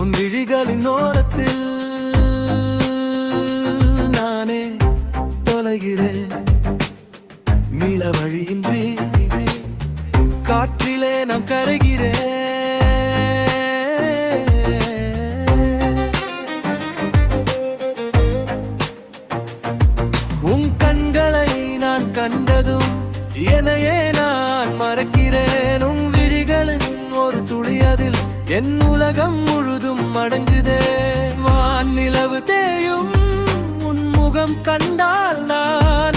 உன் விழிகளின் ஓரத்தில் நானே தொலைகிறேன். மீள வழியின்றி காற்றிலே நான் கரைகிறேன். உன் கண்களை நான் கண்டதும் என்னையே நான் மறக்கிறேன். உன் விழிகளின் ஒரு துளி அதில் என் உலகம் முழுதும் அடங்குதே. வான் நிலவு தேயும் உன் முகம் கண்டால் நான்